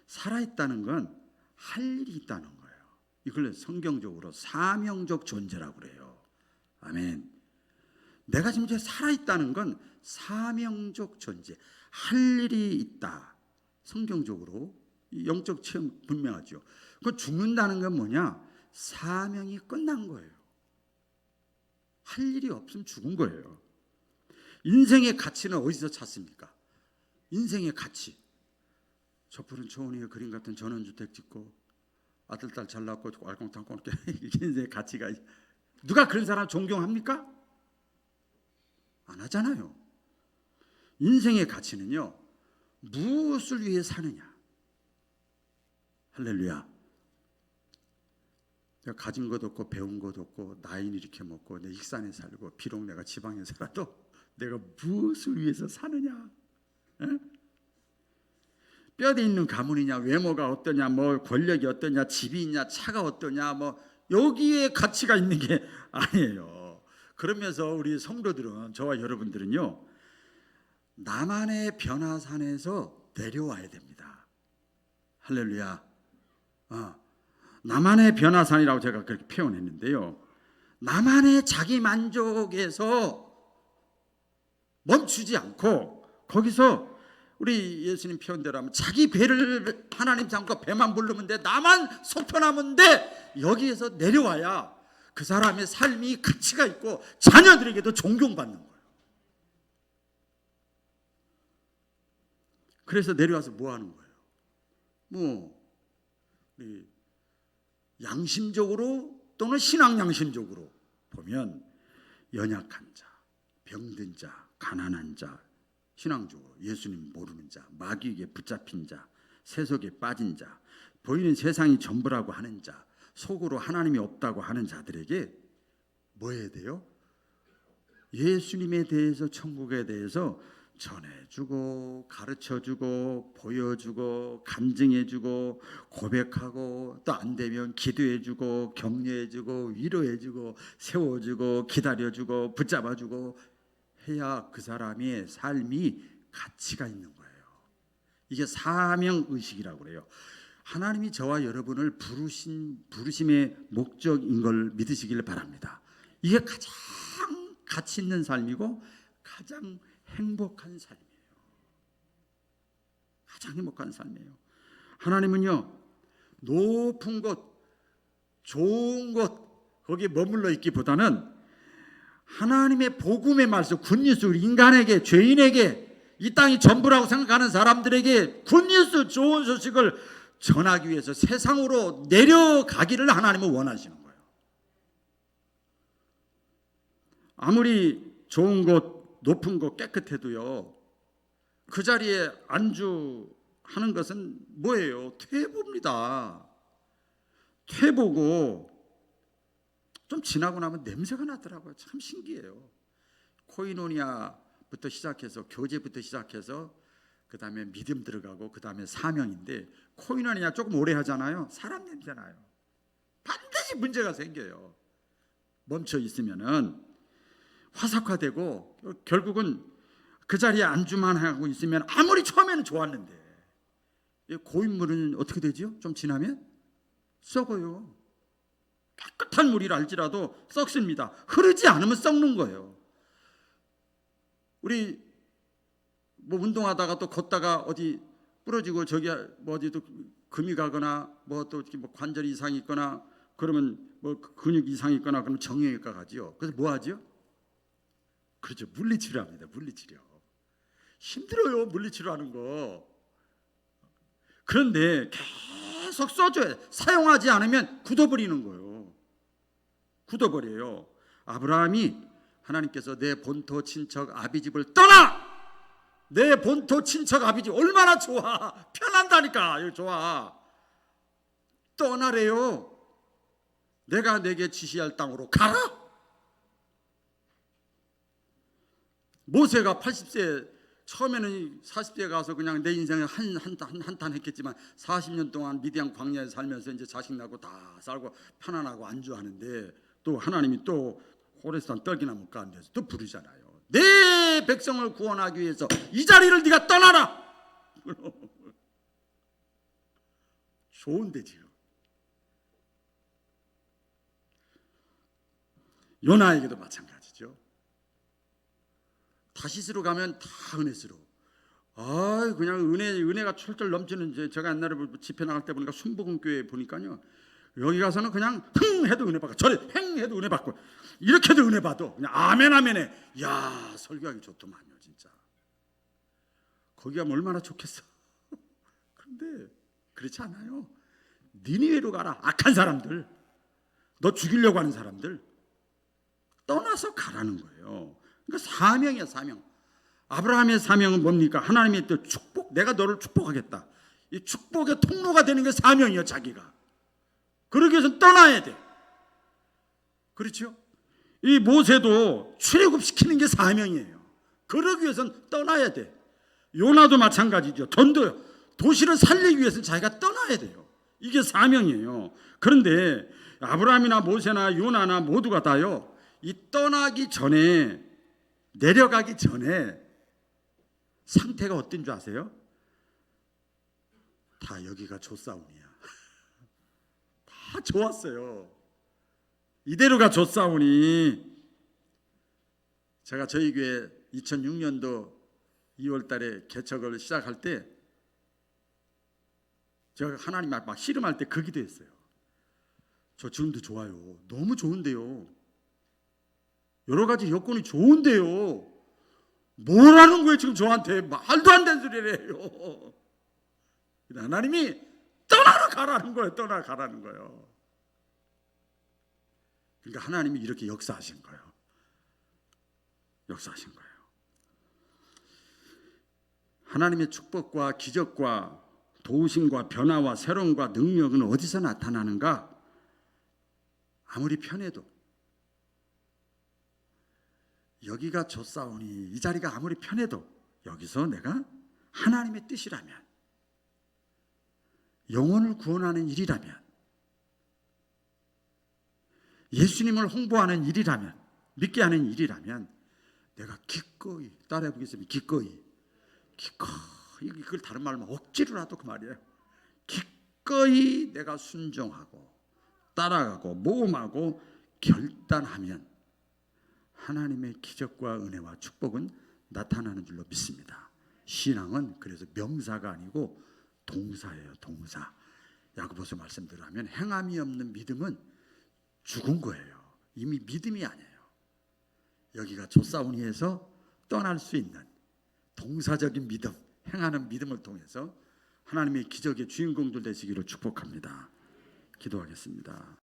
살아있다는 건 할 일이 있다는 거예요. 이걸 성경적으로 사명적 존재라고 그래요. 아멘. 내가 지금 살아있다는 건 사명적 존재, 할 일이 있다. 성경적으로 영적 체험 분명하죠. 그 죽는다는 건 뭐냐? 사명이 끝난 거예요. 할 일이 없으면 죽은 거예요. 인생의 가치는 어디서 찾습니까? 인생의 가치. 저 푸른 초원위에 그림 같은 전원주택 짓고 아들 딸 잘 낳고 알콩달콩 이게 인생의 가치가. 누가 그런 사람 존경합니까? 안 하잖아요. 인생의 가치는요, 무엇을 위해 사느냐. 할렐루야. 내가 가진 것 없고 배운 것 없고 나이는 이렇게 먹고 내 익산에 살고 비록 내가 지방에 살아도 내가 무엇을 위해서 사느냐. 에? 뼈대 있는 가문이냐, 외모가 어떠냐, 뭐 권력이 어떠냐, 집이 있냐, 차가 어떠냐, 뭐 여기에 가치가 있는 게 아니에요. 그러면서 우리 성도들은, 저와 여러분들은요, 나만의 변화산에서 내려와야 됩니다. 할렐루야. 나만의 변화산이라고 제가 그렇게 표현했는데요, 나만의 자기 만족에서 멈추지 않고 거기서 우리 예수님 표현대로 하면 자기 배를 하나님 삼고 배만 부르면 돼, 나만 속편하면 돼, 여기에서 내려와야 그 사람의 삶이 가치가 있고 자녀들에게도 존경받는 거예요. 그래서 내려와서 뭐 하는 거예요? 뭐 우리 양심적으로 또는 신앙 양심적으로 보면 연약한 자, 병든 자, 가난한 자, 신앙적으로 예수님 모르는 자, 마귀에게 붙잡힌 자, 세속에 빠진 자, 보이는 세상이 전부라고 하는 자, 속으로 하나님이 없다고 하는 자들에게 뭐 해야 돼요? 예수님에 대해서, 천국에 대해서 전해주고 가르쳐주고 보여주고 간증해주고 고백하고, 또 안 되면 기도해주고 격려해주고 위로해주고 세워주고 기다려주고 붙잡아주고 해야 그 사람의 삶이 가치가 있는 거예요. 이게 사명의식이라고 그래요. 하나님이 저와 여러분을 부르심의 목적인 걸 믿으시길 바랍니다. 이게 가장 가치 있는 삶이고 가장 행복한 삶이에요. 가장 행복한 삶이에요. 하나님은요, 높은 곳, 좋은 곳, 거기에 머물러 있기보다는 하나님의 복음의 말씀, 굿뉴스, 인간에게, 죄인에게, 이 땅이 전부라고 생각하는 사람들에게 굿뉴스, 좋은 소식을 전하기 위해서 세상으로 내려가기를 하나님은 원하시는 거예요. 아무리 좋은 곳, 높은 곳, 깨끗해도요, 그 자리에 안주하는 것은 뭐예요? 퇴보입니다. 퇴보고 좀 지나고 나면 냄새가 나더라고요. 참 신기해요. 코이노니아부터 시작해서, 교제부터 시작해서 그 다음에 믿음 들어가고 그 다음에 사명인데, 코이노니아 조금 오래 하잖아요. 사람 냄새 나요. 반드시 문제가 생겨요. 멈춰 있으면은 화석화되고, 결국은 그 자리에 안주만 하고 있으면 아무리 처음에는 좋았는데, 고인물은 어떻게 되죠? 좀 지나면 썩어요. 깨끗한 물이라 할지라도 썩습니다. 흐르지 않으면 썩는 거예요. 우리 뭐 운동하다가 또 걷다가 어디 부러지고 저기 뭐 어디도 금이 가거나 뭐 또 뭐 관절 이상이 있거나 그러면 뭐 근육 이상이 있거나 그러면 정형외과 가지요. 그래서 뭐 하죠? 그렇죠. 물리치료합니다. 물리치료. 힘들어요. 물리치료하는 거. 그런데 계속 써줘야 돼. 사용하지 않으면 굳어버리는 거예요. 굳어버려요. 아브라함이 하나님께서 내 본토 친척 아비집을 떠나! 내 본토 친척 아비집 얼마나 좋아. 편한다니까. 여기 좋아. 떠나래요. 내가 내게 지시할 땅으로 가라. 모세가 80세, 처음에는 40세에 가서 그냥 내 인생에 한탄 했겠지만 40년 동안 미디안 광야에 살면서 이제 자식 낳고 다 살고 편안하고 안주하는데, 또 하나님이 또 호레스산 떨기나무 가운데서 또 부르잖아요. 내 백성을 구원하기 위해서 이 자리를 네가 떠나라. 좋은데 지금 요나에게도 마찬가지죠. 다시스로 가면 다 은혜스러워. 그냥 은혜가 철철 넘치는, 제가 옛날에 집회 나갈 때 보니까 순복음교회 보니까요, 여기 가서는 그냥 흥 해도 은혜 받고, 저래 행 해도 은혜 받고, 이렇게 해도 은혜 받고, 그냥 아멘 아멘해. 야, 설교하기 좋더만요 진짜. 거기 가면 얼마나 좋겠어. 그런데 그렇지 않아요. 니느웨로 가라. 악한 사람들, 너 죽이려고 하는 사람들 떠나서 가라는 거예요. 그러니까 사명이야, 사명. 아브라함의 사명은 뭡니까? 하나님의 또 축복, 내가 너를 축복하겠다. 이 축복의 통로가 되는 게 사명이에요, 자기가. 그러기 위해서는 떠나야 돼. 그렇죠? 이 모세도 출애굽시키는 게 사명이에요. 그러기 위해서는 떠나야 돼. 요나도 마찬가지죠. 전도요. 도시를 살리기 위해서는 자기가 떠나야 돼요. 이게 사명이에요. 그런데 아브라함이나 모세나 요나나 모두가 다요, 이 떠나기 전에, 내려가기 전에 상태가 어떤 줄 아세요? 다 여기가 좋사오니야. 다 좋았어요. 이대로가 좋사오니. 제가 저희 교회 2006년도 2월 달에 개척을 시작할 때 제가 하나님 막 씨름할 때 그 기도했어요. 저 지금도 좋아요. 너무 좋은데요. 여러 가지 여건이 좋은데요. 뭐라는 거예요 지금 저한테. 말도 안 되는 소리를 해요. 하나님이 떠나러 가라는 거예요. 떠나러 가라는 거예요. 그러니까 하나님이 이렇게 역사하신 거예요. 역사하신 거예요. 하나님의 축복과 기적과 도우심과 변화와 새로움과 능력은 어디서 나타나는가? 아무리 편해도, 여기가 좋사오니, 이 자리가 아무리 편해도 여기서 내가 하나님의 뜻이라면, 영혼을 구원하는 일이라면, 예수님을 홍보하는 일이라면, 믿게 하는 일이라면 내가 기꺼이, 따라해 보겠습니다. 기꺼이 이걸 다른 말로 억지로라도 그 말이에요. 기꺼이 내가 순종하고 따라가고 모험하고 결단하면 하나님의 기적과 은혜와 축복은 나타나는 줄로 믿습니다. 신앙은 그래서 명사가 아니고 동사예요. 동사. 야고보서 말씀대로 하면 행함이 없는 믿음은 죽은 거예요. 이미 믿음이 아니에요. 여기가 조사오니에서 떠날 수 있는 동사적인 믿음, 행하는 믿음을 통해서 하나님의 기적의 주인공들 되시기를 축복합니다. 기도하겠습니다.